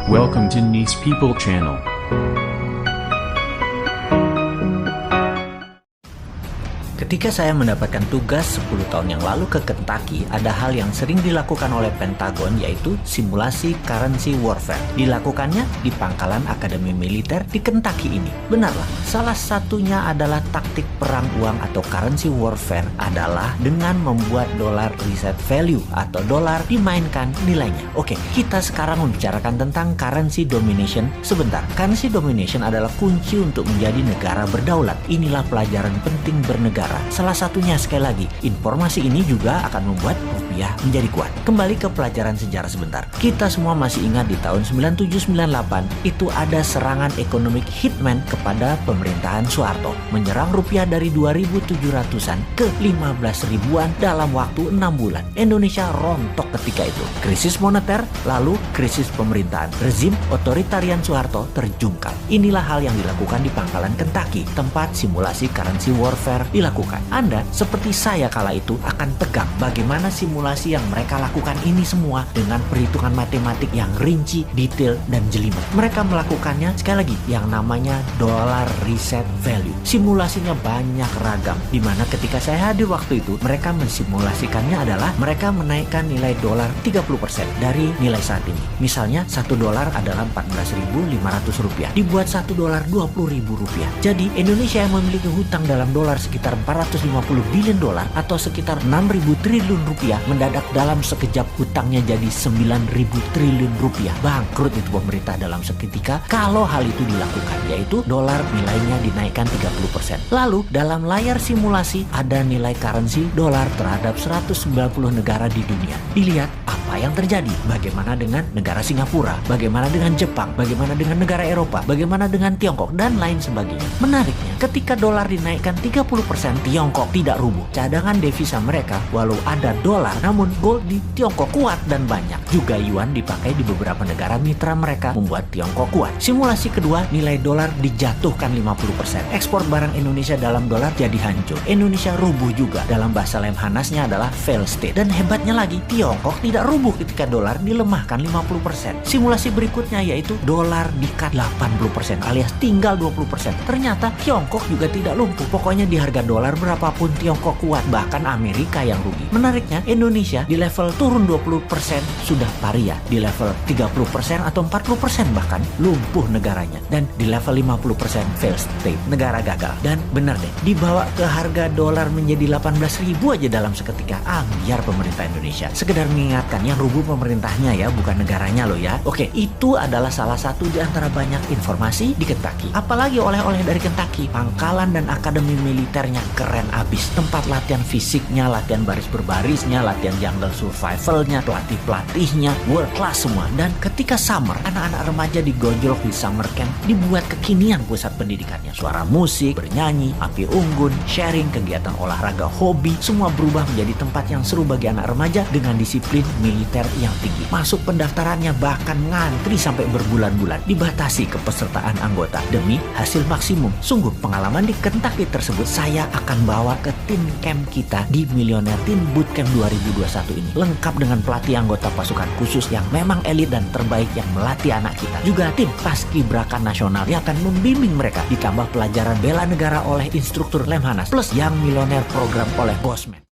Welcome to Nice People Channel. Ketika saya mendapatkan tugas 10 tahun yang lalu ke Kentucky, ada hal yang sering dilakukan oleh Pentagon, yaitu simulasi currency warfare. Dilakukannya di pangkalan Akademi Militer di Kentucky ini. Benarlah, salah satunya adalah taktik perang uang atau currency warfare adalah dengan membuat dolar reset value atau dolar dimainkan nilainya. Oke, kita sekarang membicarakan tentang currency domination sebentar. Currency domination adalah kunci untuk menjadi negara berdaulat. Inilah pelajaran penting bernegara. Salah satunya, sekali lagi, informasi ini juga akan membuat rupiah menjadi kuat. Kembali ke pelajaran sejarah sebentar. Kita semua masih ingat di tahun 97-98 itu ada serangan ekonomi hitman kepada pemerintahan Soeharto, menyerang rupiah dari 2.700-an ke 15 ribuan dalam waktu 6 bulan. Indonesia rontok ketika itu. Krisis moneter, lalu krisis pemerintahan. Rezim otoritarian Soeharto terjungkal. Inilah hal yang dilakukan di pangkalan Kentucky, tempat simulasi currency warfare dilakukan. Anda, seperti saya kala itu, akan tegang bagaimana simulasi yang mereka lakukan ini semua dengan perhitungan matematik yang rinci, detail, dan jelimet. Mereka melakukannya, sekali lagi, yang namanya dollar reset value. Simulasinya banyak ragam, dimana ketika saya hadir waktu itu, mereka mensimulasikannya adalah mereka menaikkan nilai dolar 30% dari nilai saat ini. Misalnya, 1 dolar adalah 14.500 rupiah, dibuat 1 dolar 20.000 rupiah. Jadi, Indonesia yang memiliki hutang dalam dolar sekitar 450 billion dolar atau sekitar 6.000 triliun rupiah, mendadak dalam sekejap hutangnya jadi 9.000 triliun rupiah. Bangkrut itu pemerintah dalam seketika kalau hal itu dilakukan, yaitu dolar nilainya dinaikkan 30%. Lalu dalam layar simulasi ada nilai currency dolar terhadap 190 negara di dunia. Dilihat apa yang terjadi, bagaimana dengan negara Singapura, bagaimana dengan Jepang, bagaimana dengan negara Eropa, bagaimana dengan Tiongkok, dan lain sebagainya. Menariknya, ketika dolar dinaikkan 30%, Tiongkok tidak rubuh. Cadangan devisa mereka, walau ada dolar, namun gold di Tiongkok kuat dan banyak. Juga yuan dipakai di beberapa negara mitra mereka, membuat Tiongkok kuat. Simulasi kedua, nilai dolar dijatuhkan 50%. Ekspor barang Indonesia dalam dolar jadi hancur. Indonesia rubuh juga. Dalam bahasa Lemhanasnya adalah fail state. Dan hebatnya lagi, Tiongkok tidak rubuh ketika dolar dilemahkan 50%. Simulasi berikutnya yaitu dolar di-cut 80% alias tinggal 20%. Ternyata Tiongkok juga tidak lumpuh. Pokoknya di harga dolar berapapun Tiongkok kuat, bahkan Amerika yang rugi. Menariknya, Indonesia di level turun 20% sudah paria, di level 30% atau 40% bahkan lumpuh negaranya, dan di level 50% fail state, negara gagal. Dan benar deh, dibawa ke harga dolar menjadi 18.000 aja dalam seketika. Biar pemerintah Indonesia. Sekedar mengingatkan, yang rubuh pemerintahnya ya, bukan negaranya loh ya. Oke, itu adalah salah satu di antara banyak informasi di Kentucky. Apalagi oleh-oleh dari Kentucky, pangkalan dan akademi militernya keren abis. Tempat latihan fisiknya, latihan baris berbarisnya, latihan jungle survivalnya, pelatih-pelatihnya world class semua. Dan ketika summer, anak-anak remaja digojlok di summer camp, dibuat kekinian pusat pendidikannya. Suara musik, bernyanyi, api unggun, sharing, kegiatan olahraga, hobi, semua berubah menjadi tempat yang seru bagi anak remaja dengan disiplin militer yang tinggi. Masuk pendaftarannya bahkan ngantri sampai berbulan-bulan, dibatasi kepesertaan anggota demi hasil maksimum. Sungguh pengalaman di Kentucky tersebut saya akan bawa ke tim camp kita di Millionaire Teen Bootcamp 2021 ini. Lengkap dengan pelatih anggota pasukan khusus yang memang elit dan terbaik yang melatih anak kita. Juga tim paskibraka nasional yang akan membimbing mereka, ditambah pelajaran bela negara oleh instruktur Lemhanas, plus yang Millionaire program oleh Bosman.